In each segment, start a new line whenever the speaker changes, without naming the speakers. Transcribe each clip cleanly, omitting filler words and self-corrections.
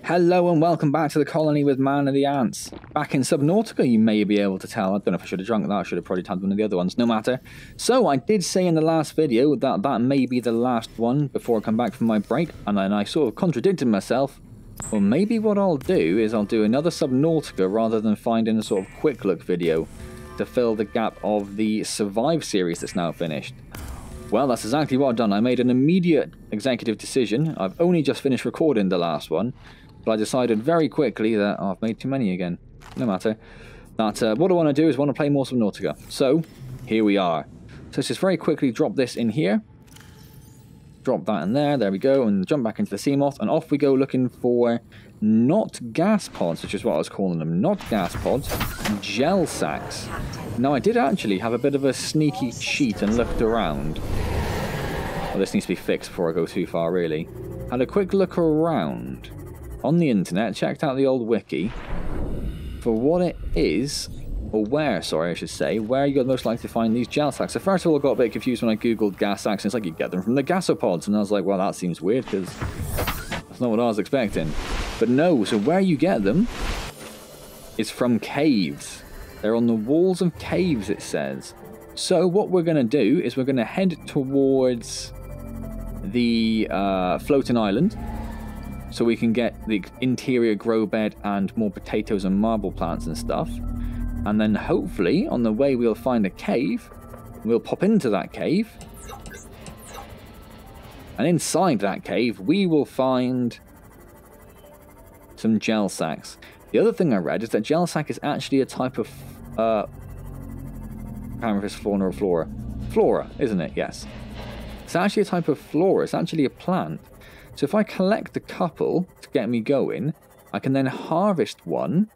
Hello and welcome back to the colony with Man of the Ants. Back in Subnautica, you may be able to tell. I don't know if I should have drunk that. I should have probably tagged one of the other ones. No matter. So I did say in the last video that that may be the last one before I come back from my break. And then I sort of contradicted myself. Well, maybe what I'll do is I'll do another Subnautica rather than finding a sort of quick look video to fill the gap of the Survive series that's now finished. Well, that's exactly what I've done. I made an immediate executive decision. I've only just finished recording the last one. But I decided very quickly that I've made too many again. No matter. That what I want to do is want to play more Subnautica. So, here we are. So let's just very quickly drop this in here. Drop that in there. There we go. And jump back into the Seamoth. And off we go looking for not gas pods, which is what I was calling them. Not gas pods. Gel sacks. Now, I did actually have a bit of a sneaky cheat and looked around. Well, this needs to be fixed before I go too far, really. Had a quick look around on the internet, checked out the old wiki for what it is, or where, sorry, I should say, where you're most likely to find these gel sacks. So first of all, I got a bit confused when I googled gas sacks, and it's like you get them from the gasopods, and I was like, well, that seems weird, because that's not what I was expecting. But no, so where you get them is from caves. They're on the walls of caves, it says. So what we're going to do is we're going to head towards the floating island, so we can get the interior grow bed and more potatoes and marble plants and stuff. And then hopefully on the way we'll find a cave. We'll pop into that cave. And inside that cave we will find some gel sacks. The other thing I read is that gel sack is actually a type of I can't remember if it's fauna or flora. Flora, isn't it? Yes. It's actually a type of flora. It's actually a plant. So if I collect a couple to get me going, I can then harvest one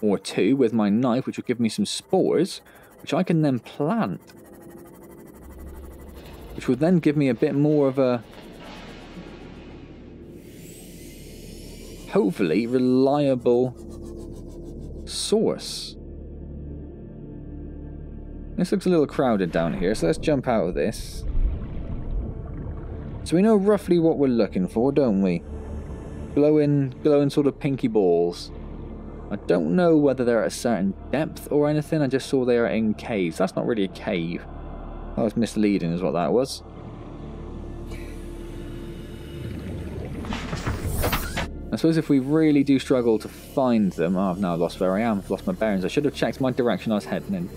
or two with my knife, which will give me some spores, which I can then plant. Which will then give me a bit more of a, hopefully, reliable source. This looks a little crowded down here, so let's jump out of this. So we know roughly what we're looking for, don't we? Glowing sort of pinky balls. I don't know whether they're at a certain depth or anything. I just saw they are in caves. That's not really a cave. That was misleading is what that was. I suppose if we really do struggle to find them... Oh, I've now lost where I am. I've lost my bearings. I should have checked my direction I was heading in.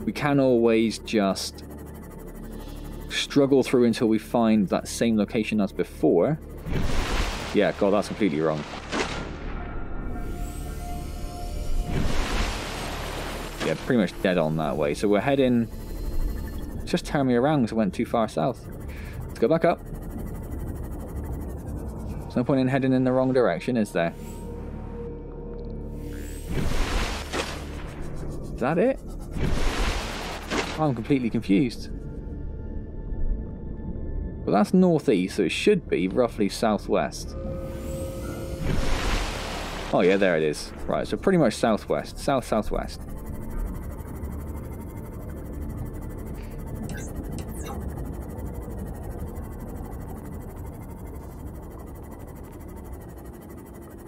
We can always just struggle through until we find that same location as before. Yeah, God, that's completely wrong. Yeah, pretty much dead on that way. So we're heading... Just turn me around because I went too far south. Let's go back up. There's no point in heading in the wrong direction, is there? Is that it? I'm completely confused. Well, that's northeast, so it should be roughly southwest. Oh yeah, there it is. Right, so pretty much southwest. South-southwest.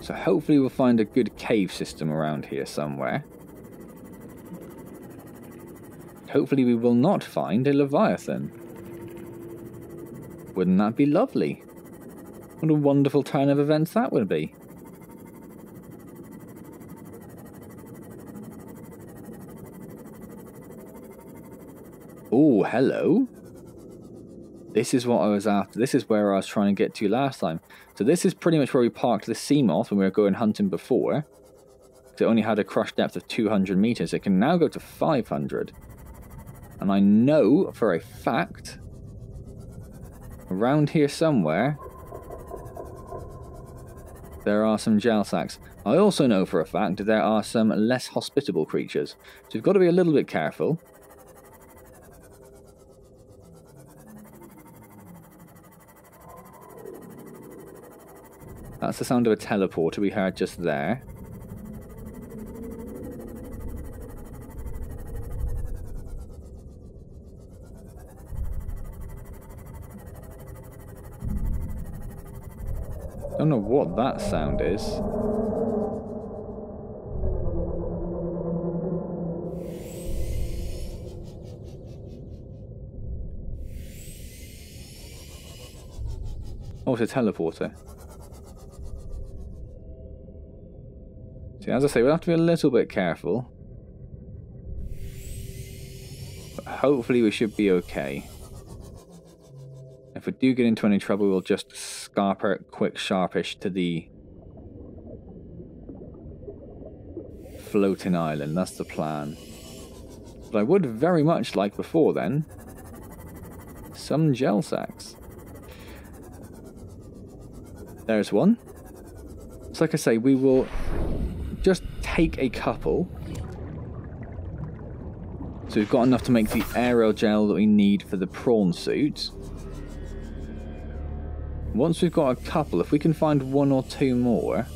So hopefully we'll find a good cave system around here somewhere. Hopefully we will not find a Leviathan. Wouldn't that be lovely? What a wonderful turn of events that would be. Oh, hello. This is what I was after. This is where I was trying to get to last time. So this is pretty much where we parked the Seamoth when we were going hunting before. It only had a crush depth of 200 meters. It can now go to 500. And I know for a fact, around here somewhere, there are some gel sacks. I also know for a fact that there are some less hospitable creatures. So you've got to be a little bit careful. That's the sound of a teleporter we heard just there. Don't know what that sound is. Oh, it's a teleporter. See, as I say, we'll have to be a little bit careful. But hopefully we should be okay. If we do get into any trouble, we'll just scarper quick sharpish to the floating island. That's the plan. But I would very much like before then some gel sacks. There's one. So like I say, we will just take a couple. So we've got enough to make the aerogel that we need for the prawn suit. Once we've got a couple, if we can find one or two more,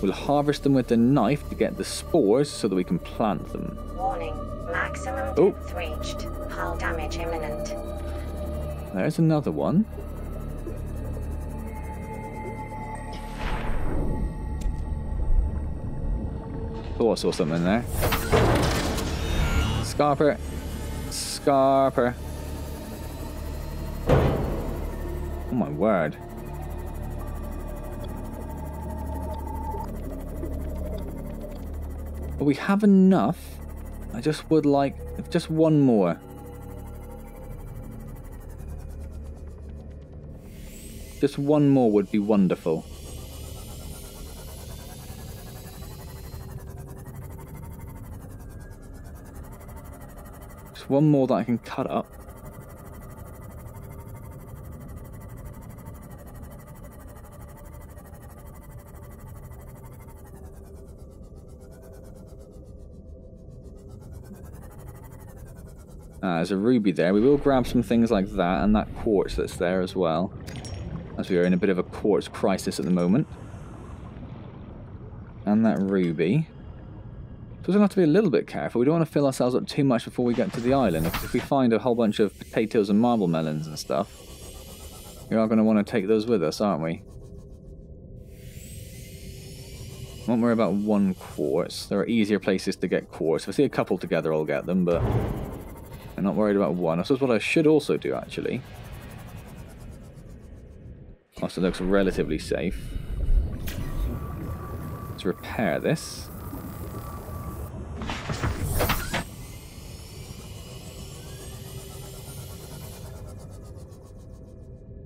we'll harvest them with the knife to get the spores so that we can plant them.
Warning, maximum depth reached. Hull damage imminent.
There's another one. Oh, I saw something there. Scarper. Scarper. Oh my word. But we have enough. I just would like just one more. Just one more would be wonderful. Just one more that I can cut up. There's a ruby there. We will grab some things like that and that quartz that's there as well, as we are in a bit of a quartz crisis at the moment. And that ruby. So we're going to have to be a little bit careful. We don't want to fill ourselves up too much before we get to the island. If we find a whole bunch of potatoes and marble melons and stuff, we are going to want to take those with us, aren't we? Won't worry about one quartz. There are easier places to get quartz. If I see a couple together, I'll get them, but I'm not worried about one. I suppose what I should also do, actually. Also looks relatively safe. Let's repair this.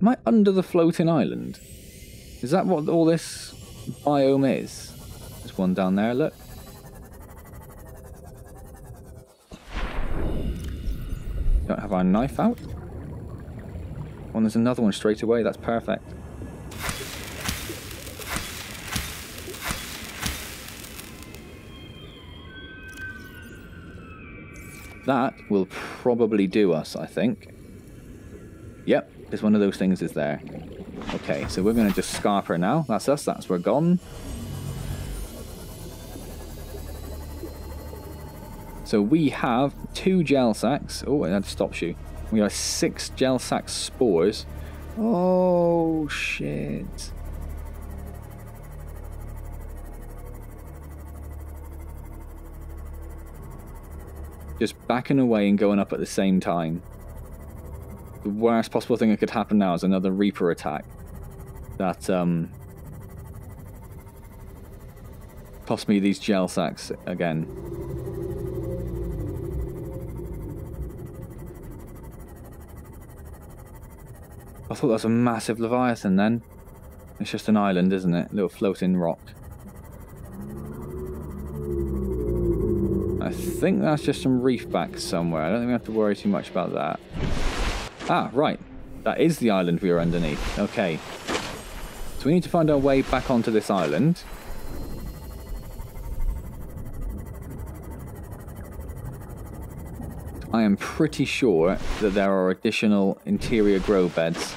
Am I under the floating island? Is that what all this biome is? There's one down there, look. Don't have our knife out. Oh, and there's another one straight away. That's perfect. That will probably do us, I think. Yep, there's one of those things is there. Okay, so we're going to just scarp her now. That's us. That's we're gone. So we have 2 gel sacks. Oh, that stops you. We have 6 gel sack spores. Oh, shit. Just backing away and going up at the same time. The worst possible thing that could happen now is another Reaper attack. That, cost me these gel sacks again. I thought that was a massive Leviathan then. It's just an island, isn't it? A little floating rock. I think that's just some reef back somewhere. I don't think we have to worry too much about that. Ah, right. That is the island we are underneath. Okay. So we need to find our way back onto this island. I am pretty sure that there are additional interior grow beds.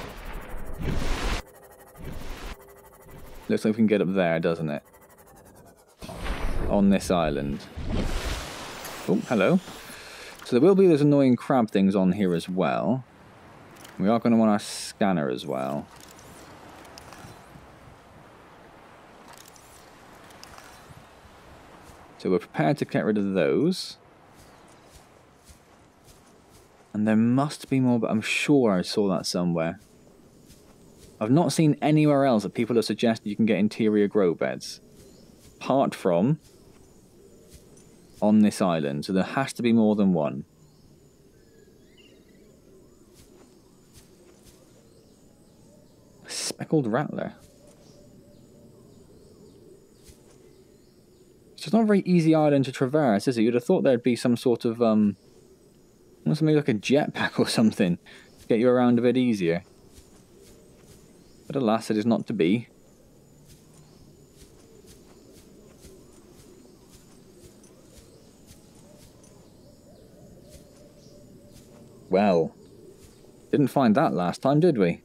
Looks like we can get up there, doesn't it? On this island. Oh, hello. So there will be those annoying crab things on here as well. We are going to want our scanner as well. So we're prepared to get rid of those. And there must be more, but I'm sure I saw that somewhere. I've not seen anywhere else that people have suggested you can get interior grow beds. Apart from on this island. So there has to be more than one. Speckled rattler. It's not a very easy island to traverse, is it? You'd have thought there'd be some sort of, something like a jetpack or something to get you around a bit easier. But alas, it is not to be. Well, didn't find that last time, did we?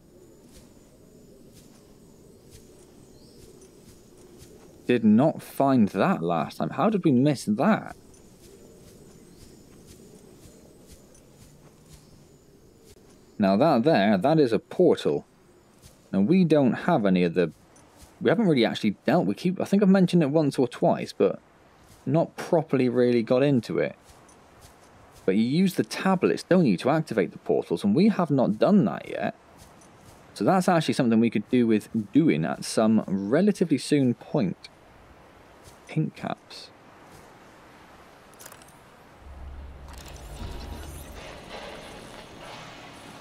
Did not find that last time. How did we miss that? Now that is a portal. Now we don't have any of the... We haven't really actually dealt with... I think I've mentioned it once or twice, but not properly really got into it. But you use the tablets, don't you, to activate the portals, and we have not done that yet. So that's actually something we could do with doing at some relatively soon point. Pink caps.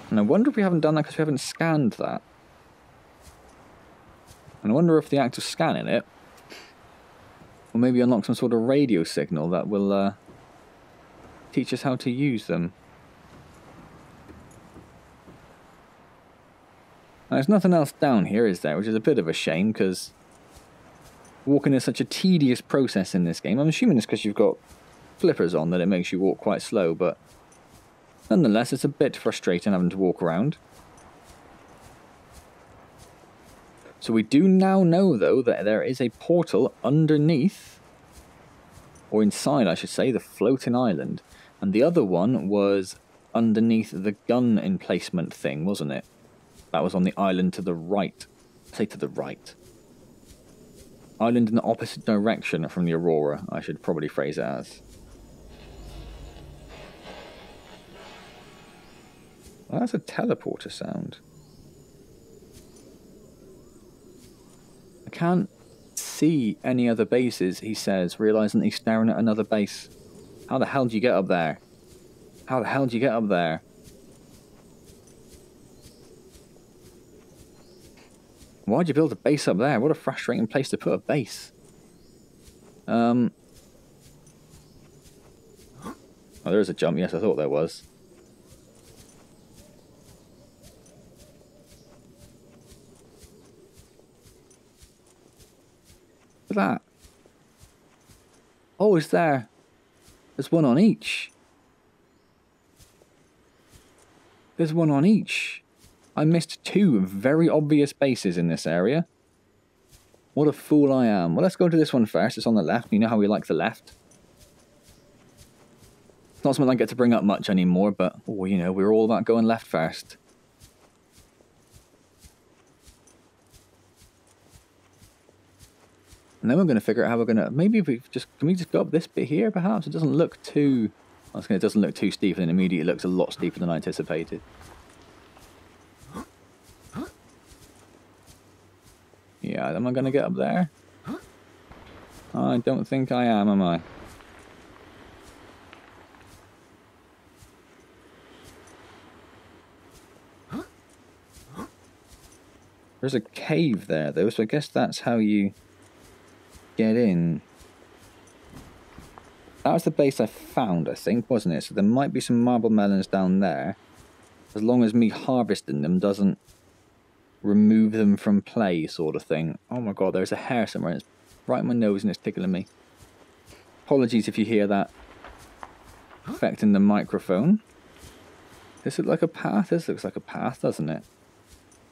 And I wonder if we haven't done that because we haven't scanned that. And I wonder if the act of scanning it will maybe unlock some sort of radio signal that will teach us how to use them. Now, there's nothing else down here, is there? Which is a bit of a shame, because walking is such a tedious process in this game. I'm assuming it's because you've got flippers on that it makes you walk quite slow, but nonetheless, it's a bit frustrating having to walk around. So we do now know, though, that there is a portal underneath, or inside, I should say, the floating island. And the other one was underneath the gun emplacement thing, wasn't it? That was on the island to the right. Say to the right. Island in the opposite direction from the Aurora, I should probably phrase it as. Well, that's a teleporter sound. I can't see any other bases, he says, realising that he's staring at another base. How the hell do you get up there? How the hell do you get up there? Why'd you build a base up there? What a frustrating place to put a base. Oh, there is a jump. Yes, I thought there was. Look at that. Oh, it's there. There's one on each. There's one on each. I missed two very obvious bases in this area. What a fool I am. Well, let's go to this one first. It's on the left. You know how we like the left. It's not something I get to bring up much anymore, but, oh, you know, we're all about going left first. And then we're going to figure out how we're going to... Maybe if we just... Can we just go up this bit here, perhaps? It doesn't look too... I was going to, it doesn't look too steep, and then immediately it looks a lot steeper than I anticipated. Yeah, am I going to get up there? I don't think I am I? There's a cave there, though, so I guess that's how you get in. That was the base I found, I think, wasn't it? So there might be some marble melons down there. As long as me harvesting them doesn't remove them from play, sort of thing. Oh my god, there's a hair somewhere. It's right in my nose and it's tickling me. Apologies if you hear that affecting the microphone. This look like a path? This looks like a path, doesn't it?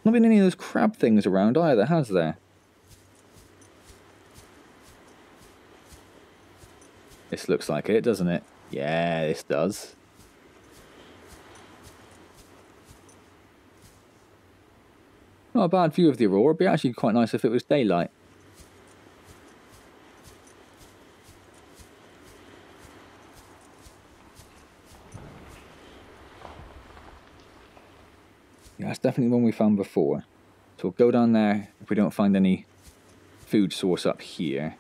Not been any of those crab things around either, has there? This looks like it, doesn't it? Yeah, this does. Not a bad view of the Aurora. It'd be actually quite nice if it was daylight. Yeah, that's definitely the one we found before. So we'll go down there if we don't find any food source up here.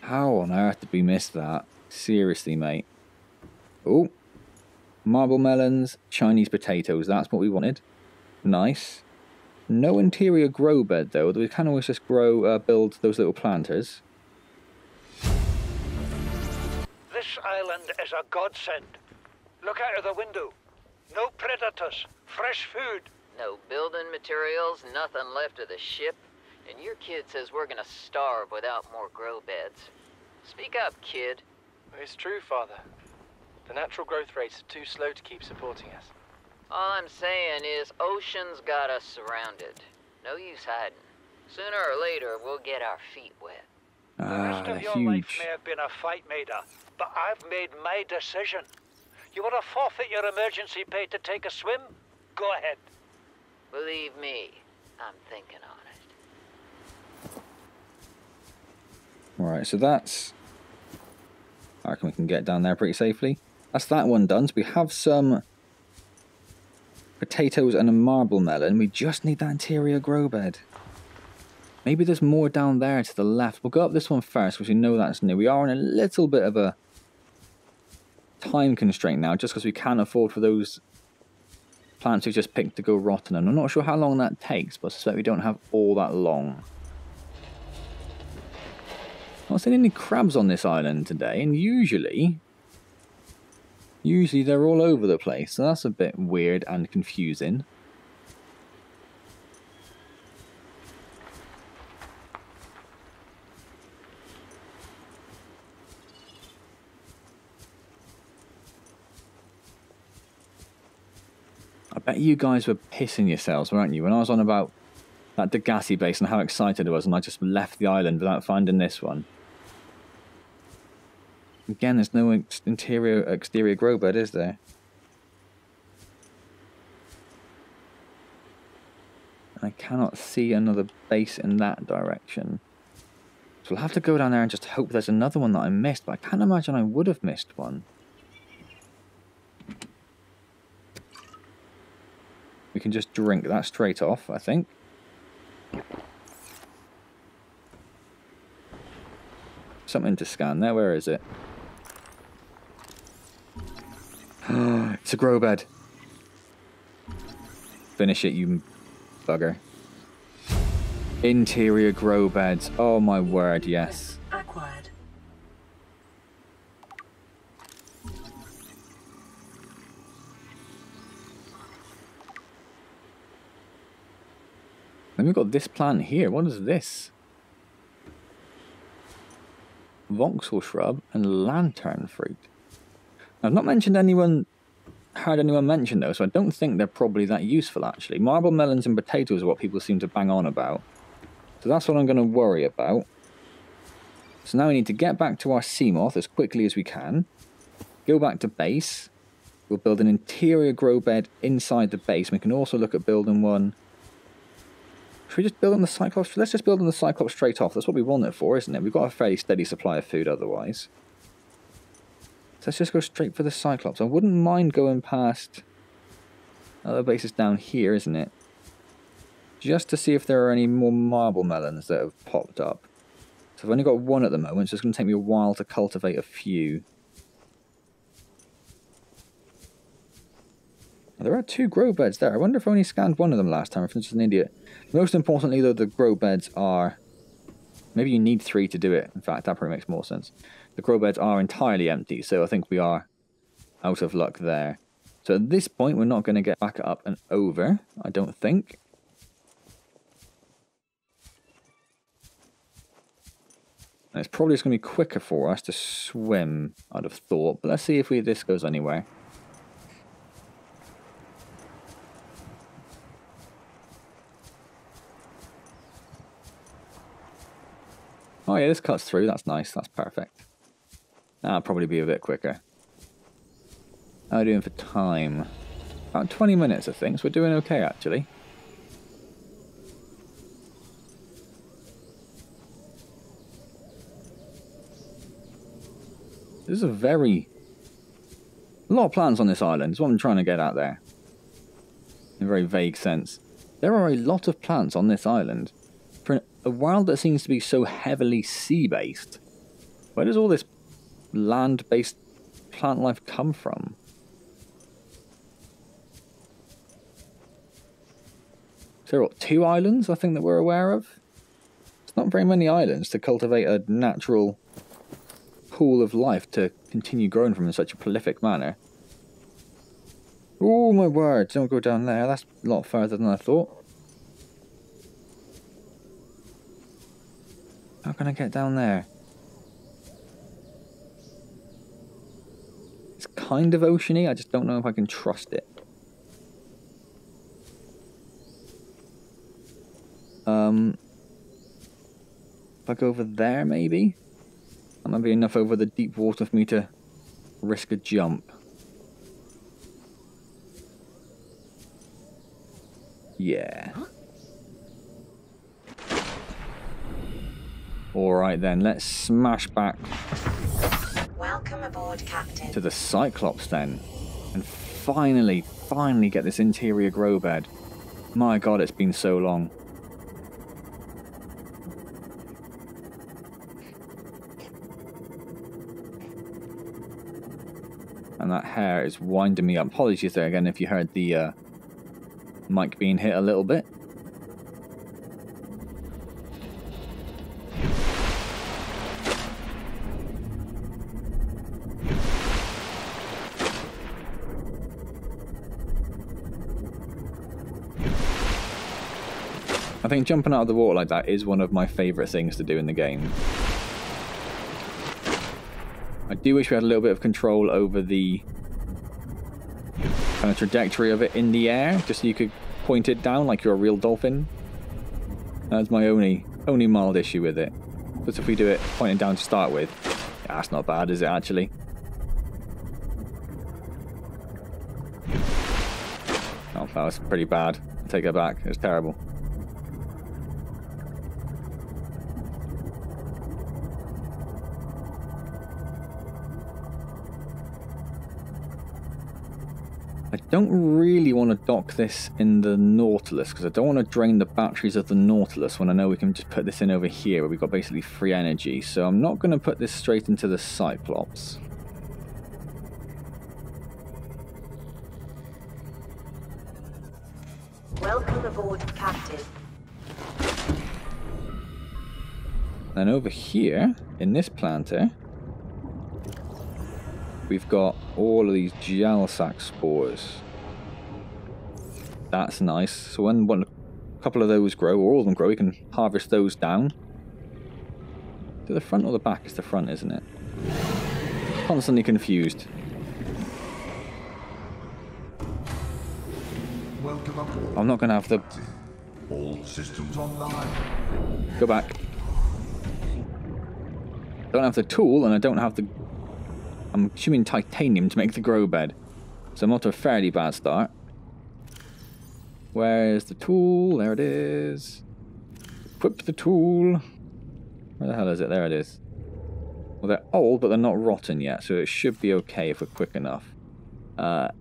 How on earth did we miss that? Seriously, mate. Oh, marble melons, Chinese potatoes. That's what we wanted. Nice. No interior grow bed though. We can always just build those little planters.
This island is a godsend. Look out of the window. No predators, fresh food.
No building materials, nothing left of the ship. And your kid says we're gonna starve without more grow beds. Speak up, kid.
It's true, Father. The natural growth rates are too slow to keep supporting us.
All I'm saying is ocean's got us surrounded. No use hiding. Sooner or later, we'll get our feet wet.
The rest of your life may have been a fight, Maida, but I've made my decision. You want to forfeit your emergency pay to take a swim? Go ahead.
Believe me, I'm thinking on it.
Alright, so that's... I reckon we can get down there pretty safely. That's that one done. So we have some potatoes and a marble melon. We just need that interior grow bed. Maybe there's more down there to the left. We'll go up this one first because we know that's new. We are in a little bit of a time constraint now just because we can't afford for those plants we just picked to go rotten. And I'm not sure how long that takes, but I suspect we don't have all that long. Not seeing any crabs on this island today, and usually they're all over the place, so that's a bit weird and confusing. I bet you guys were pissing yourselves, weren't you, when I was on about that Degassi base and how excited I was, and I just left the island without finding this one. Again, there's no exterior grow bed, is there? I cannot see another base in that direction. So we'll have to go down there and just hope there's another one that I missed, but I can't imagine I would have missed one. We can just drink that straight off, I think. Something to scan there, where is it? It's a grow bed. Finish it, you bugger. Interior grow beds. Oh my word, yes.
Acquired.
Then we've got this plant here. What is this? Vauxhall shrub and lantern fruit. I've not heard anyone mention those, so I don't think they're probably that useful actually. Marble melons and potatoes are what people seem to bang on about. So that's what I'm going to worry about. So now we need to get back to our Seamoth as quickly as we can. Go back to base. We'll build an interior grow bed inside the base. We can also look at building one. Should we just build on the Cyclops? Let's just build on the Cyclops straight off. That's what we want it for, isn't it? We've got a fairly steady supply of food otherwise. So let's just go straight for the Cyclops. I wouldn't mind going past other bases down here, isn't it? Just to see if there are any more marble melons that have popped up. So I've only got one at the moment, so it's going to take me a while to cultivate a few. There are 2 grow beds there. I wonder if I only scanned one of them last time, if I'm just an idiot. Most importantly, though, the grow beds are... Maybe you need 3 to do it. In fact, that probably makes more sense. The grow beds are entirely empty, so I think we are out of luck there. So at this point, we're not going to get back up and over, I don't think. And it's probably just going to be quicker for us to swim, I'd have thought. But let's see if this goes anywhere. Oh yeah, this cuts through. That's nice. That's perfect. That'll probably be a bit quicker. How are we doing for time? About 20 minutes, I think. So we're doing okay, actually. This is a very A lot of plants on this island is what I'm trying to get at there. In a very vague sense. There are a lot of plants on this island. For a world that seems to be so heavily sea-based, where does all this land-based plant life come from? So there are 2 islands, I think, that we're aware of. It's not very many islands to cultivate a natural pool of life to continue growing from in such a prolific manner. Oh my word, don't go down there. That's a lot further than I thought. How can I get down there? It's kind of oceany, I just don't know if I can trust it. If I go over there, maybe? That might be enough over the deep water for me to risk a jump. Yeah. Alright then, let's smash back
Welcome aboard, Captain.
to the Cyclops then. And finally get this interior grow bed. My god, it's been so long. And that hair is winding me up. Apologies there again if you heard the mic being hit a little bit. I think jumping out of the water like that is one of my favourite things to do in the game. I do wish we had a little bit of control over the kind of trajectory of it in the air, just so you could point it down like you're a real dolphin. That's my only mild issue with it. But if we do it pointing down to start with, yeah, that's not bad, is it actually? Oh, that was pretty bad. Take it back, it was terrible. I don't really want to dock this in the Nautilus, because I don't want to drain the batteries of the Nautilus when I know we can just put this in over here where we've got basically free energy. So I'm not going to put this straight into the Cyclops.
Welcome aboard, Captain.
And over here, in this planter, we've got all of these gel sac spores. That's nice. So when a couple of those grow, or all of them grow, we can harvest those down. To the front or the back? It's the front, isn't it? Constantly confused. I'm not going to have the...
All systems online.
Go back. Don't have the tool, and I don't have the... I'm assuming titanium to make the grow bed. So I'm off to a fairly bad start. Where's the tool? There it is. Equip the tool. Where the hell is it? There it is. Well, they're old, but they're not rotten yet, so it should be okay if we're quick enough.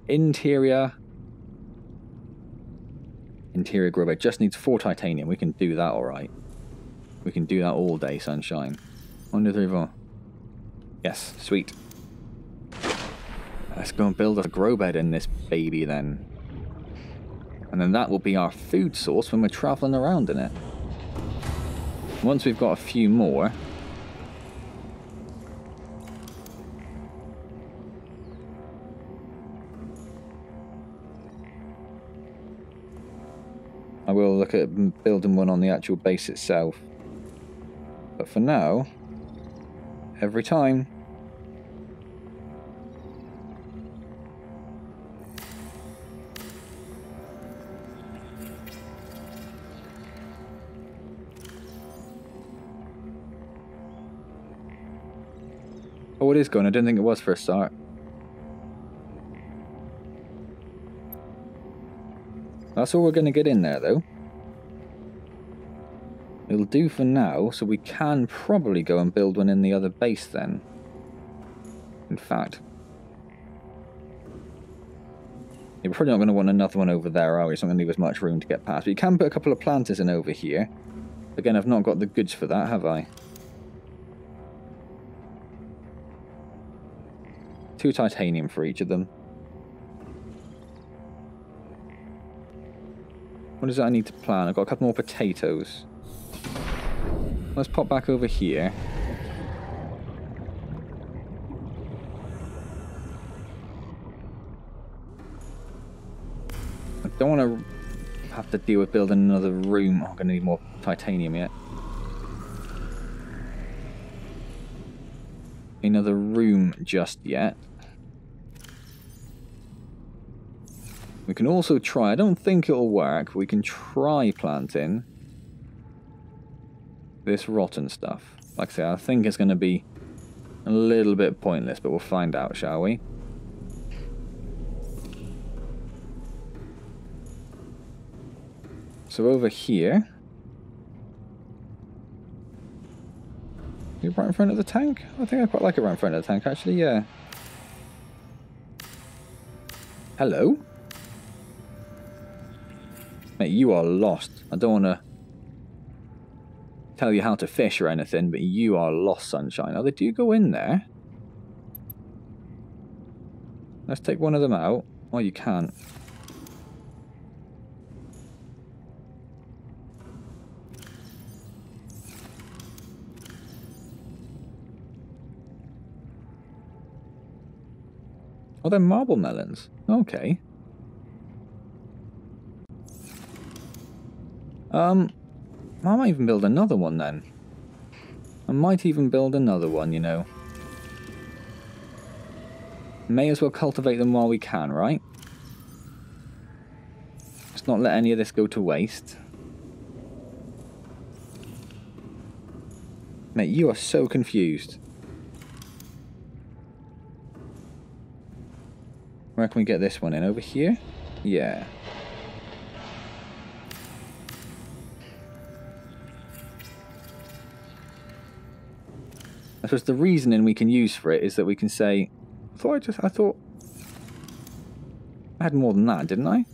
Interior grow bed just needs 4 titanium. We can do that alright. We can do that all day, sunshine. 1, 2, 3, 4. Yes, sweet. Let's go and build a grow bed in this baby then. And then that will be our food source when we're travelling around in it. Once we've got a few more... I will look at building one on the actual base itself. But for now, every time... Oh, it is going. I didn't think it was for a start. That's all we're going to get in there, though. It'll do for now, so we can probably go and build one in the other base then. In fact, You're probably not going to want another one over there, are we? It's not going to leave us much room to get past. But you can put a couple of planters in over here. Again, I've not got the goods for that, have I? 2 titanium for each of them. What is it I need to plant? I've got a couple more potatoes. Let's pop back over here. I don't want to have to deal with building another room. I'm going to need more titanium yet. Another room just yet. We can also try, I don't think it'll work, but we can try planting this rotten stuff. Like I say, I think it's going to be a little bit pointless, but we'll find out, shall we? So over here, you're right in front of the tank? I think I quite like it right in front of the tank, actually, yeah. Hello? Mate, you are lost. I don't want to tell you how to fish or anything, but you are lost, sunshine. Oh, they do go in there. Let's take one of them out. Oh, you can't. Oh, they're marble melons. Okay. I might even build another one then. I might even build another one, you know. May as well cultivate them while we can, right? Let's not let any of this go to waste. Mate, you are so confused. Where can we get this one in? Over here? Yeah. I suppose the reasoning we can use for it is that we can say, I thought I had more than that, didn't I?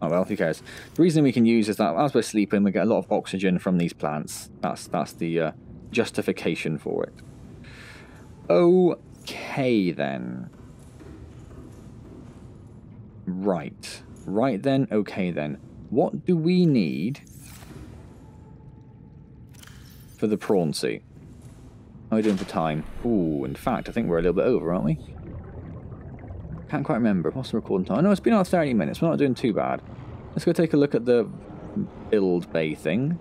Oh well, who cares? The reason we can use is that as we're sleeping, we get a lot of oxygen from these plants. That's the justification for it. Okay then. Right then. Okay then. What do we need for the prawn suit? How are we doing for time? Ooh, in fact, I think we're a little bit over, aren't we? Can't quite remember. What's the recording time? No, it's been about 30 minutes. We're not doing too bad. Let's go take a look at the build bay thing.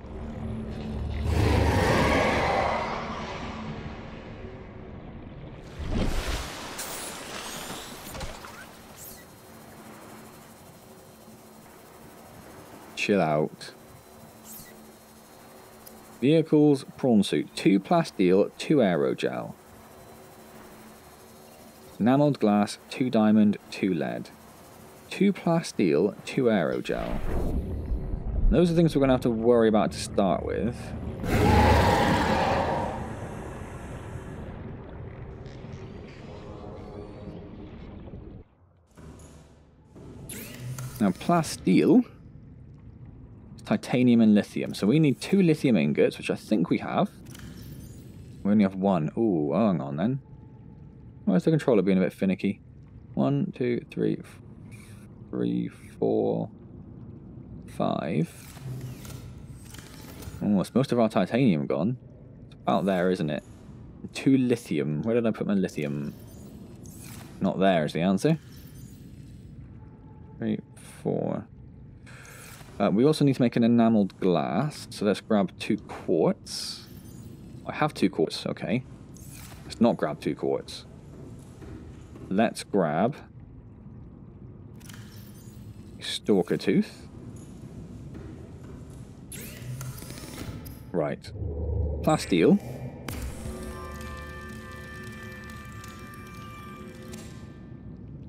Chill out. Vehicles, prawn suit, 2 plasteel, 2 aerogel. Enameled glass, 2 diamond, 2 lead. 2 plasteel, 2 aerogel. Those are things we're going to have to worry about to start with. Now, plasteel, titanium and lithium. So we need 2 lithium ingots, which I think we have. We only have 1. Ooh, hang on then. Why is the controller being a bit finicky? 1, 2, 3, 4, 5. Oh, it's most of our titanium gone. It's about there, isn't it? 2 lithium. Where did I put my lithium? Not there is the answer. 3, 4. We also need to make an enameled glass, so let's grab 2 quartz. I have 2 quartz, okay. Let's not grab 2 quartz. Let's grab stalker tooth. Right. Plasteel.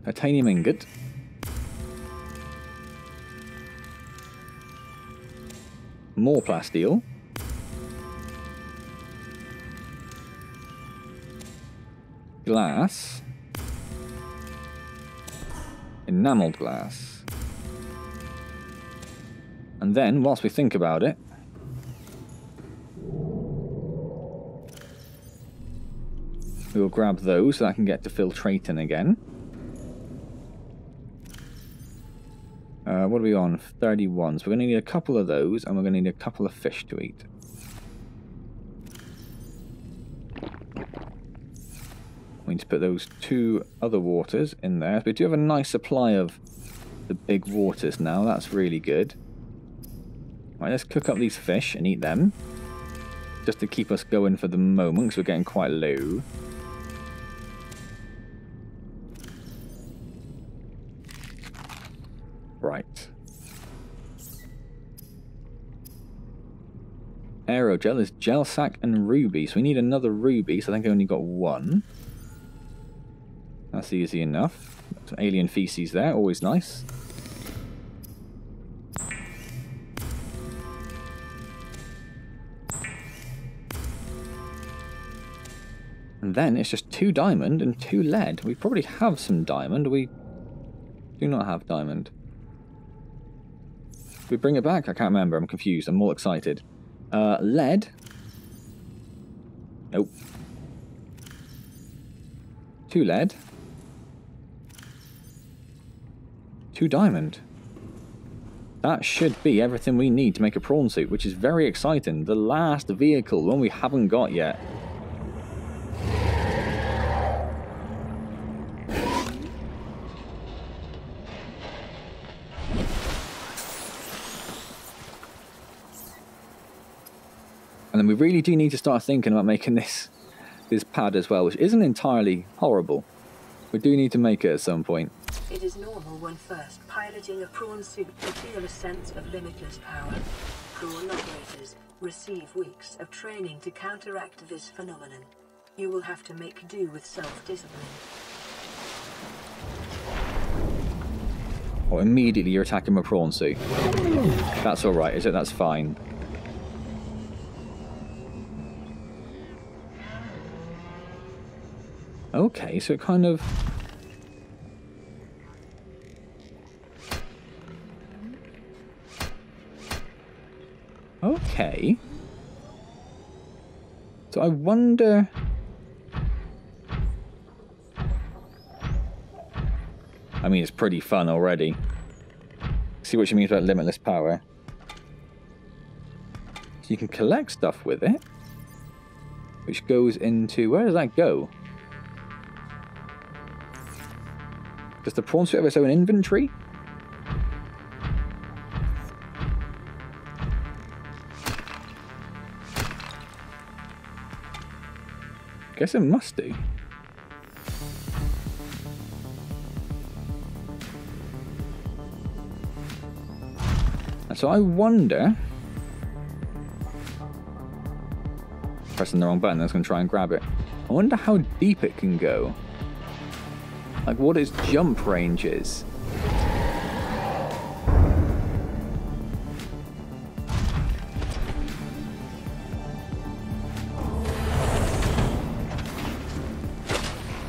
Titanium ingot. More plasteel. Glass. Enameled glass. And then, whilst we think about it, we'll grab those so I can get to filtrating again. What are we on? 31. So we're going to need a couple of those, and we're going to need a couple of fish to eat. We need to put those 2 other waters in there. We do have a nice supply of the big waters now. That's really good. Right, let's cook up these fish and eat them. Just to keep us going for the moment, because we're getting quite low. Right. Aerogel is gel sac and ruby. So we need another ruby, so I think I only got 1. That's easy enough. Some alien feces there, always nice. And then it's just 2 diamond and 2 lead. We probably have some diamond. We do not have diamond. Did we bring it back? I can't remember. I'm confused. I'm all excited. Lead. Nope. 2 lead. 2 diamond. That should be everything we need to make a prawn suit, which is very exciting. The last vehicle, the one we haven't got yet. And then we really do need to start thinking about making this pad as well, which isn't entirely horrible. We do need to make it at some point.
It is normal when first piloting a prawn suit to feel a sense of limitless power. Prawn operators receive weeks of training to counteract this phenomenon. You will have to make do with self-discipline.
Oh, immediately you're attacking my prawn suit. That's alright, is it? That's fine. Okay, so it kind of... Okay. So I wonder... I mean, it's pretty fun already. See what she means about limitless power. So you can collect stuff with it. Which goes into... Where does that go? Does the prawn suit have its own inventory? Guess it must do. And so I wonder... Pressing the wrong button, I was going to try and grab it. I wonder how deep it can go. Like what its jump range is.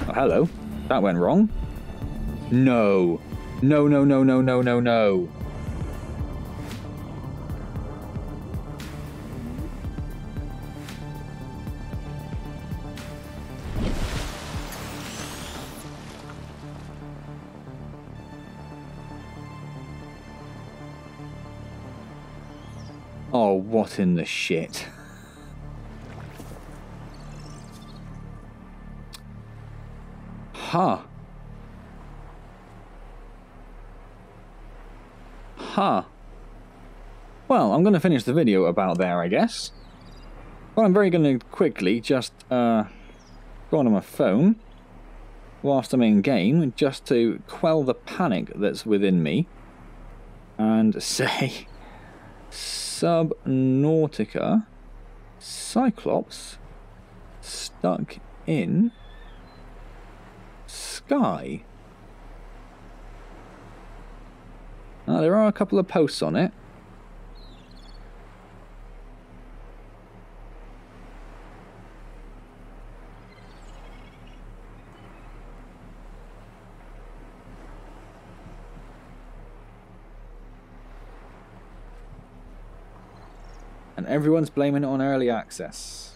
Oh, hello. That went wrong. No. No, no, no, no, no, no, no. Oh, what in the shit? Huh. Huh. Well, I'm going to finish the video about there, I guess. Well, I'm very going to quickly just go on my phone whilst I'm in game, just to quell the panic that's within me, and say... Subnautica Cyclops stuck in sky. Now, there are a couple of posts on it. And everyone's blaming it on early access.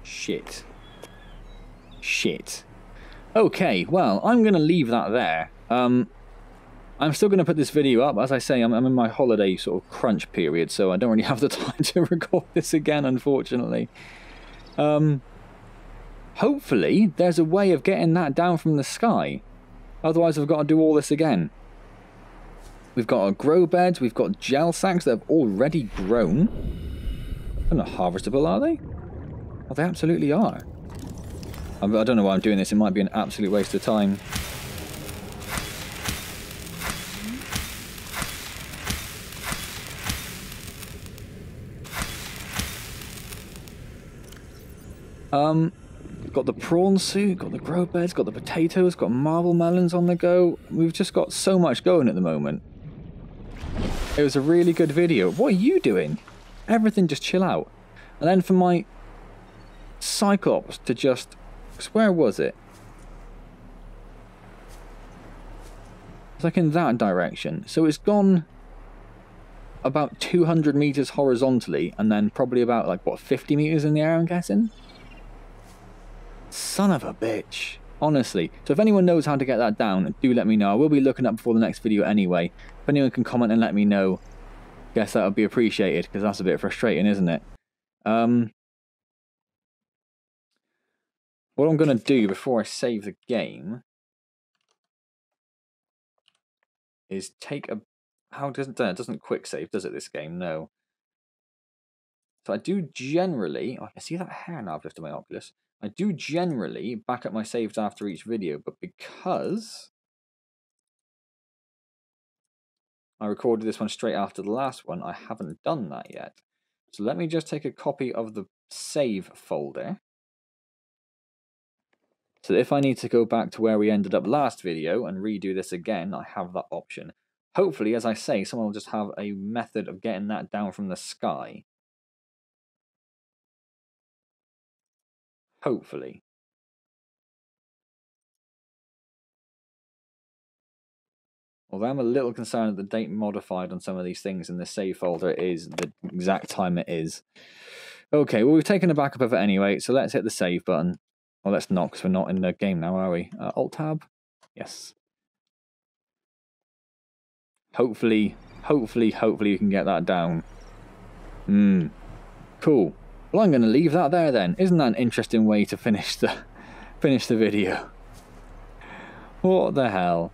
Shit. Shit. Okay, well, I'm going to leave that there. I'm still going to put this video up. As I say, I'm in my holiday sort of crunch period, so I don't really have the time to record this again, unfortunately. Hopefully, there's a way of getting that down from the sky. Otherwise, I've got to do all this again. We've got grow beds, we've got gel sacks that have already grown. They're not harvestable, are they? Oh, they absolutely are. I don't know why I'm doing this. It might be an absolute waste of time. Got the prawn suit, got the grow beds, got the potatoes, got marble melons on the go. We've just got so much going at the moment. It was a really good video. What are you doing? Everything just chill out. And then for my Cyclops to just... where was it? It's like in that direction. So it's gone about 200 meters horizontally and then probably about like what, 50 meters in the air, I'm guessing? Son of a bitch. Honestly. So if anyone knows how to get that down, do let me know. I will be looking up before the next video anyway. If anyone can comment and let me know, guess that would be appreciated, because that's a bit frustrating, isn't it? What I'm going to do before I save the game is take a... how doesn't it doesn't quick save, does it, this game? No. So I do generally... oh, I can see that hair now I've lifted my Oculus. I do generally back up my saves after each video, but because I recorded this one straight after the last one, I haven't done that yet. So let me just take a copy of the save folder. So if I need to go back to where we ended up last video and redo this again, I have that option. Hopefully, as I say, someone will just have a method of getting that down from the sky. Hopefully. Although I'm a little concerned that the date modified on some of these things in the save folder is the exact time it is. Okay, well, we've taken a backup of it anyway, so let's hit the save button. Well, let's not, because we're not in the game now, are we? Alt-tab? Yes. Hopefully you can get that down. Cool. Well, I'm going to leave that there then. Isn't that an interesting way to finish the video? What the hell?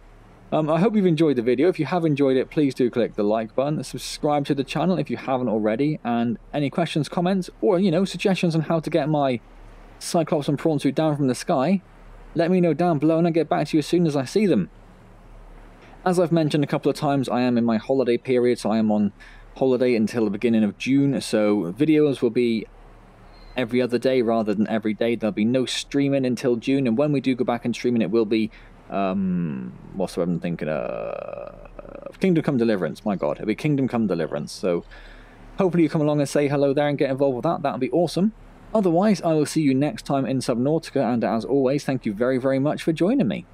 I hope you've enjoyed the video. If you have enjoyed it, please do click the like button, subscribe to the channel if you haven't already, and any questions, comments, or, you know, suggestions on how to get my Cyclops and Prawn Suit down from the sky, let me know down below and I'll get back to you as soon as I see them. As I've mentioned a couple of times, I am in my holiday period, so I am on holiday until the beginning of June, so videos will be every other day rather than every day. There'll be no streaming until June, and when we do go back and streaming, it will be what's the word I'm thinking? Kingdom Come Deliverance. My god, it'll be Kingdom Come Deliverance. So hopefully you come along and say hello there and get involved with that. That'll be awesome. Otherwise, I will see you next time in Subnautica, and as always, thank you very, very much for joining me.